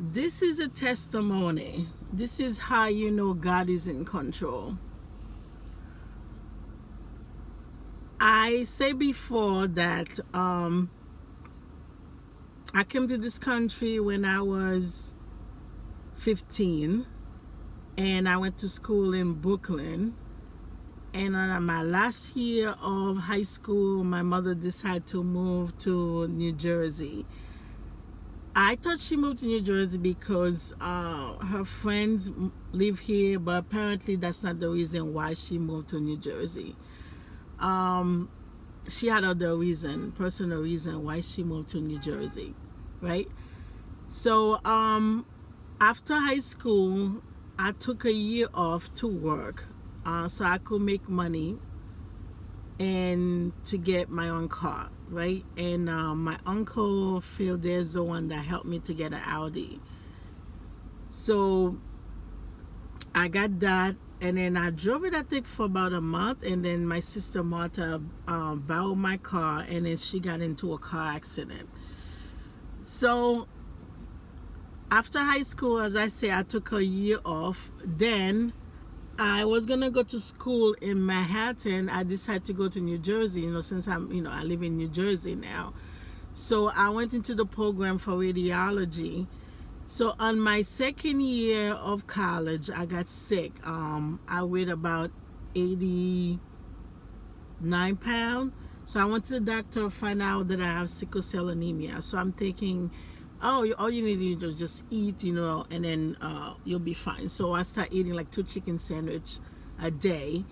This is a testimony. This is how you know God is in control. I say before that I came to this country when I was 15, and I went to school in Brooklyn. And on my last year of high school, my mother decided to move to New Jersey. I thought she moved to New Jersey because her friends live here, but apparently that's not the reason why she moved to New Jersey. Um, she had other reason, personal reason why she moved to New Jersey, right? So after high school, I took a year off to work, so I could make money and to get my own car, right? And my uncle Phil, there's the one that helped me to get an Audi. So I got that, and then I drove it, I think, for about a month, and then my sister Martha borrowed my car, and then she got into a car accident. So after high school, as I say, I took a year off. Then I was gonna go to school in Manhattan. I decided to go to New Jersey, since I live in New Jersey now. So I went into the program for radiology. So on my second year of college, I got sick. I weighed about 89 pounds. So I went to the doctor to find out that I have sickle cell anemia. So I'm thinking, oh, all you need to do is just eat, and then you'll be fine. So I started eating like 2 chicken sandwiches a day,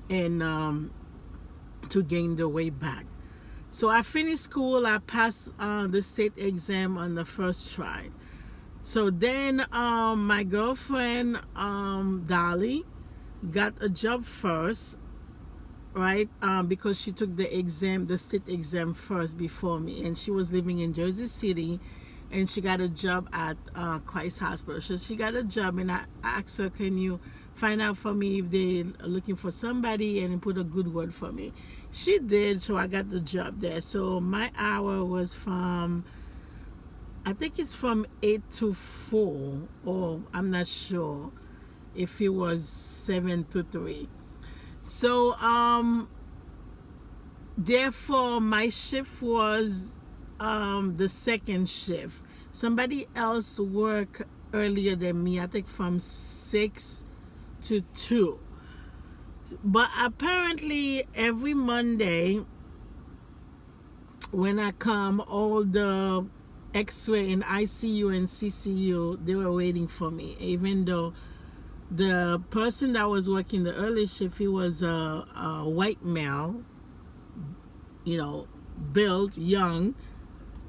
and to gain the weight back. So I finished school. I passed the state exam on the first try. So then my girlfriend, Dolly, got a job first, right? Because she took the state exam first before me, and she was living in Jersey City, and she got a job at Christ Hospital. So she got a job, and I asked her, can you find out for me if they're looking for somebody and put a good word for me? She did, so I got the job there. So my hour was I think it's from 8 to 4, or I'm not sure if it was 7 to 3. So therefore my shift was the second shift. Somebody else worked earlier than me, I think from 6 to 2. But apparently every Monday when I come, all the X-ray and ICU and CCU, they were waiting for me, even though the person that was working the early shift, he was a white male, built, young,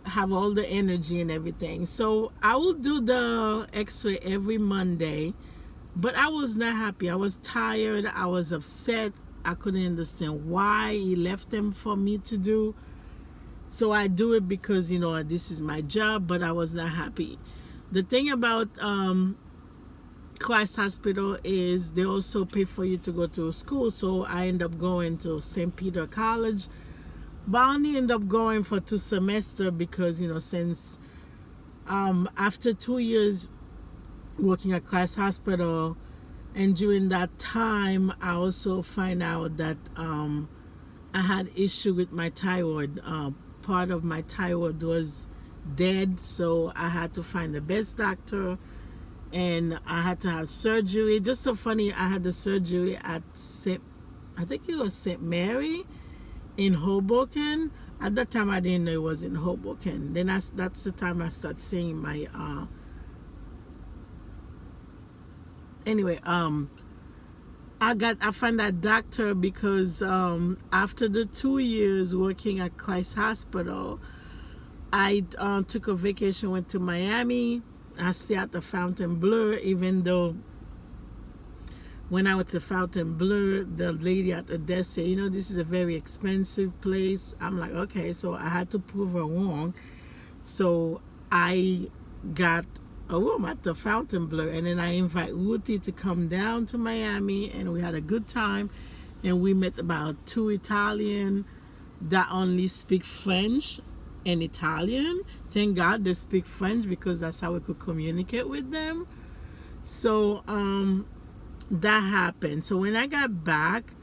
have all the energy and everything. So I would do the X-ray every Monday, but I was not happy. I was tired. I was upset. I couldn't understand why he left them for me to do. So I do it because, this is my job, but I was not happy. The thing about Christ Hospital is they also pay for you to go to school. So I end up going to St. Peter College, but I only end up going for 2 semesters because, since after 2 years working at Christ Hospital, and during that time, I also find out that I had issue with my thyroid. Part of my thyroid was dead, so I had to find the best doctor, and I had to have surgery. Just so funny, I had the surgery at I think it was St. Mary in Hoboken. At that time, I didn't know it was in Hoboken. Then that's the time I started seeing my anyway, I found that doctor because after the 2 years working at Christ Hospital, I took a vacation, went to Miami. I stayed at the Fontainebleau, even though when I went to Fontainebleau, the lady at the desk said, this is a very expensive place. I'm like, okay, so I had to prove her wrong. So I got a room at the Fontainebleau, and then I invite Ruthie to come down to Miami, and we had a good time, and we met about 2 Italian that only speak French, and Italian. Thank God they speak French because that's how we could communicate with them. So that happened. So when I got back,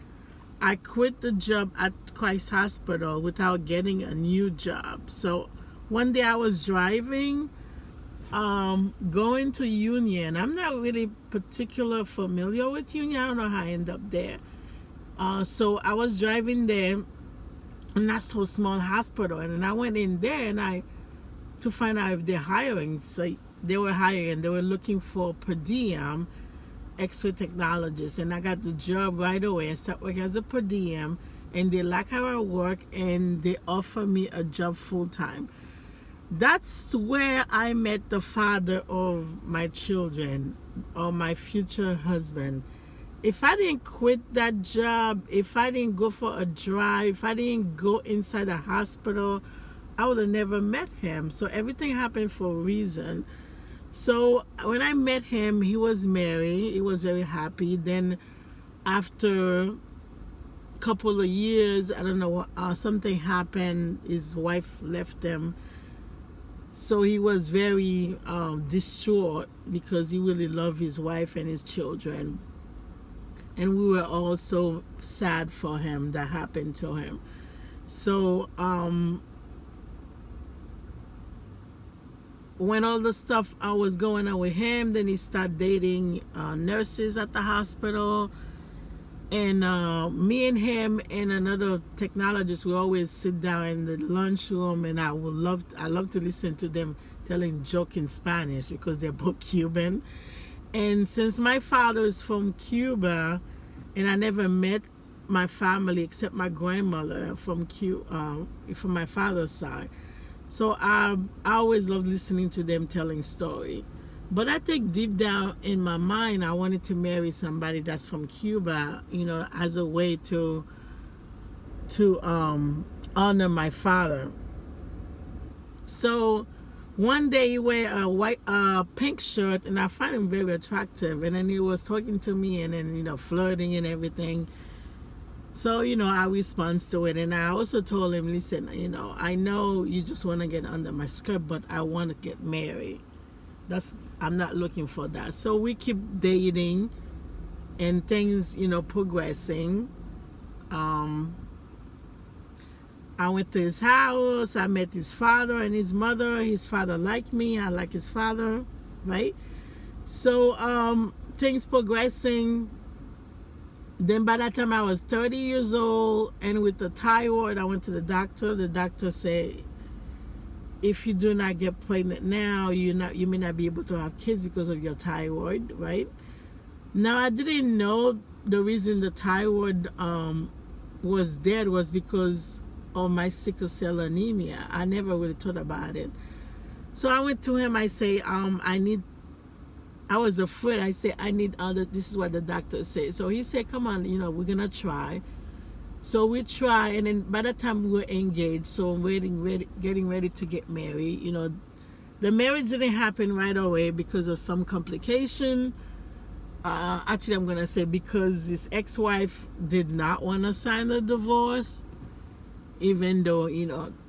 I quit the job at Christ Hospital without getting a new job. So one day I was driving, going to Union. I'm not really particular familiar with Union. I don't know how I end up there. So I was driving there, and that's so small hospital. And then I went in there and I to find out if they're hiring. So they were hiring. They were looking for per diem X-ray technologist, and I got the job right away. I started working as a per diem, and they like how I work, and they offer me a job full time. That's where I met the father of my children, or my future husband. If I didn't quit that job, if I didn't go for a drive, if I didn't go inside the hospital, I would have never met him. So everything happened for a reason. So when I met him, he was married. He was very happy. Then after a couple of years, I don't know, something happened. His wife left him. So he was very distraught because he really loved his wife and his children. And we were also sad for him that happened to him. So when all the stuff was going on with him, then he started dating nurses at the hospital. And me and him and another technologist, we always sit down in the lunchroom, and I love to listen to them telling joke in Spanish because they're both Cuban. And since my father is from Cuba, and I never met my family except my grandmother from from my father's side. So I always love listening to them telling story. But I think deep down in my mind, I wanted to marry somebody that's from Cuba, as a way to honor my father. So one day he wear a pink shirt, and I find him very attractive. And then he was talking to me, and then flirting and everything. So, I respond to it. And I also told him, listen, I know you just want to get under my skirt, but I want to get married. I'm not looking for that. So we keep dating, and things, progressing. I went to his house. I met his father and his mother. His father liked me. I like his father, right? So things progressing. Then by that time I was 30 years old, and with the thyroid, I went to the doctor. The doctor said, if you do not get pregnant now, you may not be able to have kids because of your thyroid, right? Now, I didn't know the reason the thyroid was dead was because of my sickle cell anemia. I never really thought about it. So I went to him. I say, I was afraid. I said, I need this is what the doctor said. So he said, come on, we're going to try. So we try, and then by the time we were engaged, so getting ready to get married, the marriage didn't happen right away because of some complication. Actually, I'm going to say because his ex-wife did not want to sign the divorce, even though,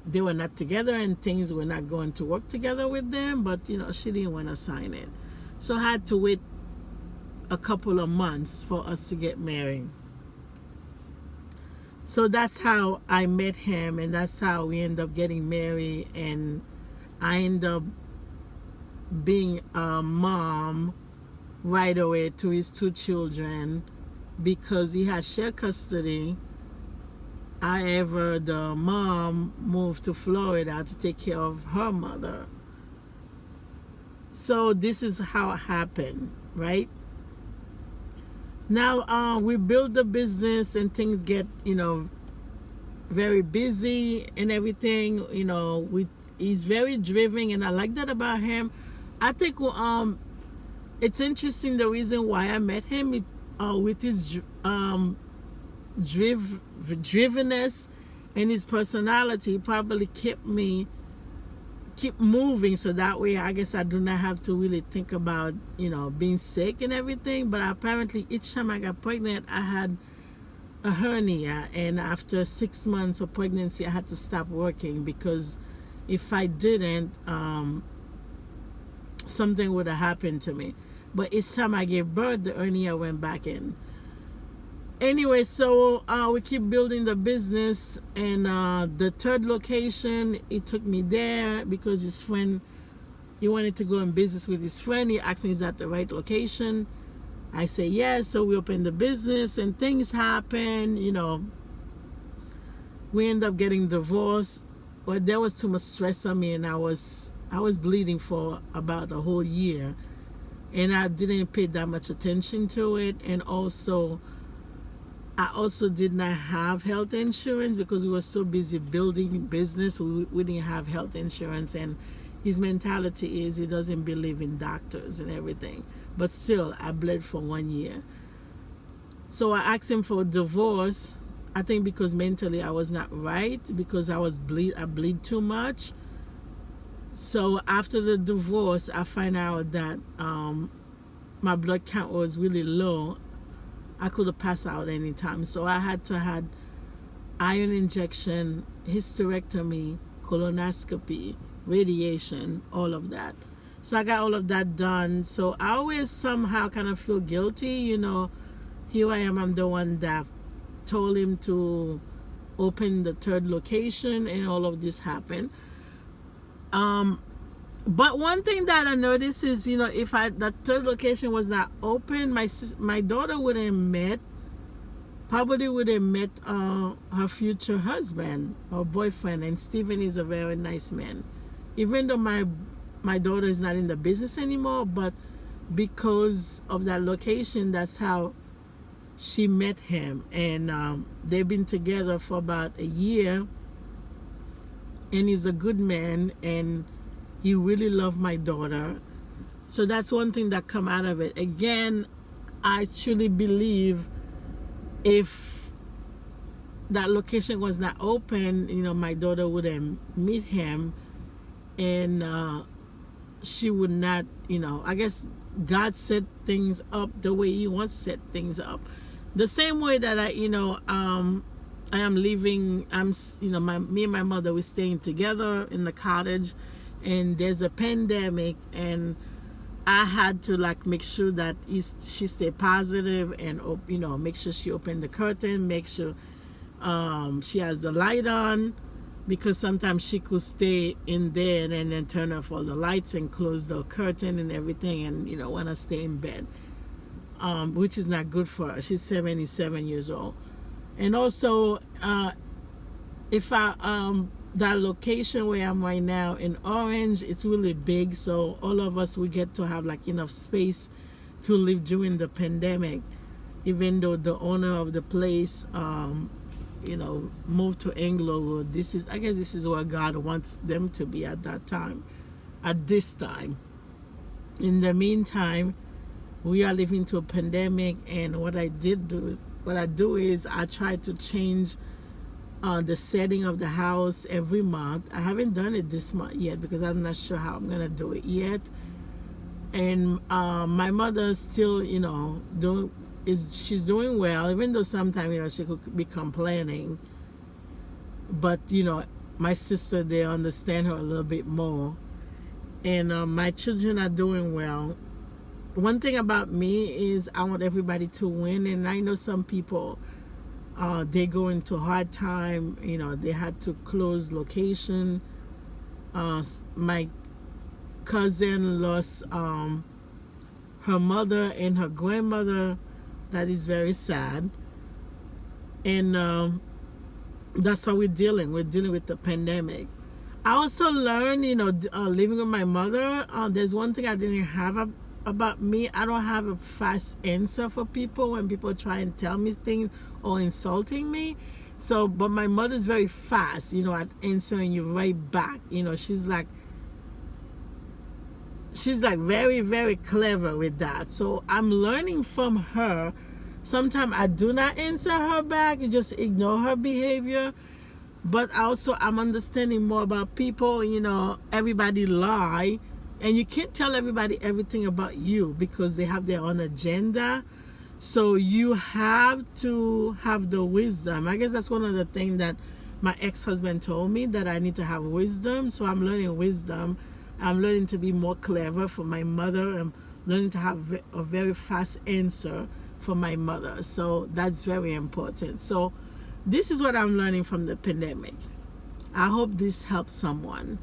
they were not together and things were not going to work together with them, but, she didn't want to sign it. So I had to wait a couple of months for us to get married. So that's how I met him, and that's how we ended up getting married, and I ended up being a mom right away to his 2 children because he had shared custody. However, the mom moved to Florida to take care of her mother. So this is how it happened, right? Now we build the business, and things get, very busy and everything. He's very driven, and I like that about him. I think it's interesting the reason why I met him with his drivenness and his personality probably keep moving, so that way I guess I do not have to really think about being sick and everything. But apparently each time I got pregnant, I had a hernia, and after 6 months of pregnancy I had to stop working because if I didn't, something would have happened to me. But each time I gave birth, the hernia went back in. Anyway, so we keep building the business, and the third location, he took me there because his friend, he wanted to go in business with his friend. He asked me, is that the right location? I say yes. So we opened the business, and things happen. We end up getting divorced. Well, there was too much stress on me, and I was bleeding for about a whole year, and I didn't pay that much attention to it. And also, I also did not have health insurance because we were so busy building business. We didn't have health insurance, and his mentality is he doesn't believe in doctors and everything. But still, I bled for 1 year. So I asked him for a divorce. I think because mentally I was not right, because I bleed too much. So after the divorce, I find out that my blood count was really low. I could have passed out anytime. So I had to have iron injection, hysterectomy, colonoscopy, radiation, all of that. So I got all of that done. So I always somehow kind of feel guilty. Here I am, I'm the one that told him to open the third location, and all of this happened. But one thing that I noticed is, if the third location was not open, my daughter probably would have met her future husband or boyfriend. And Stephen is a very nice man. Even though my daughter is not in the business anymore, but because of that location, that's how she met him. And they've been together for about a year. And he's a good man, and he really loved my daughter. So that's one thing that come out of it. Again, I truly believe if that location was not open, my daughter would have met him, and she would not, I guess God set things up the way he wants to set things up. The same way that I am leaving, me and my mother, we're staying together in the cottage, and there's a pandemic, and I had to make sure that she stay positive, and make sure she opened the curtain, make sure she has the light on, because sometimes she could stay in there and then turn off all the lights and close the curtain and everything, and want to stay in bed, which is not good for her. She's 77 years old. And also, if that location where I'm right now in Orange, it's really big, so all of us, we get to have enough space to live during the pandemic, even though the owner of the place moved to Englewood. I guess this is where God wants them to be at this time. In the meantime, we are living through a pandemic, and what I do is I try to change the setting of the house every month. I haven't done it this month yet because I'm not sure how I'm gonna do it yet. And my mother still, she's doing well, even though sometimes she could be complaining. But my sister, they understand her a little bit more, and my children are doing well. One thing about me is I want everybody to win, and I know some people, they go into a hard time. They had to close location. My cousin lost her mother and her grandmother. That is very sad. And that's how we're dealing with the pandemic. I also learned, living with my mother, there's one thing I didn't have about me. I don't have a fast answer for people when people try and tell me things or insulting me. So, but my mother's very fast, at answering you right back. She's very, very clever with that. So I'm learning from her. Sometimes I do not answer her back and just ignore her behavior. But also I'm understanding more about people. Everybody lie. And you can't tell everybody everything about you because they have their own agenda. So you have to have the wisdom. I guess that's one of the things that my ex-husband told me that I need to have wisdom, so I'm learning wisdom. I'm learning to be more clever for my mother. I'm learning to have a very fast answer for my mother. So that's very important. So this is what I'm learning from the pandemic. I hope this helps someone.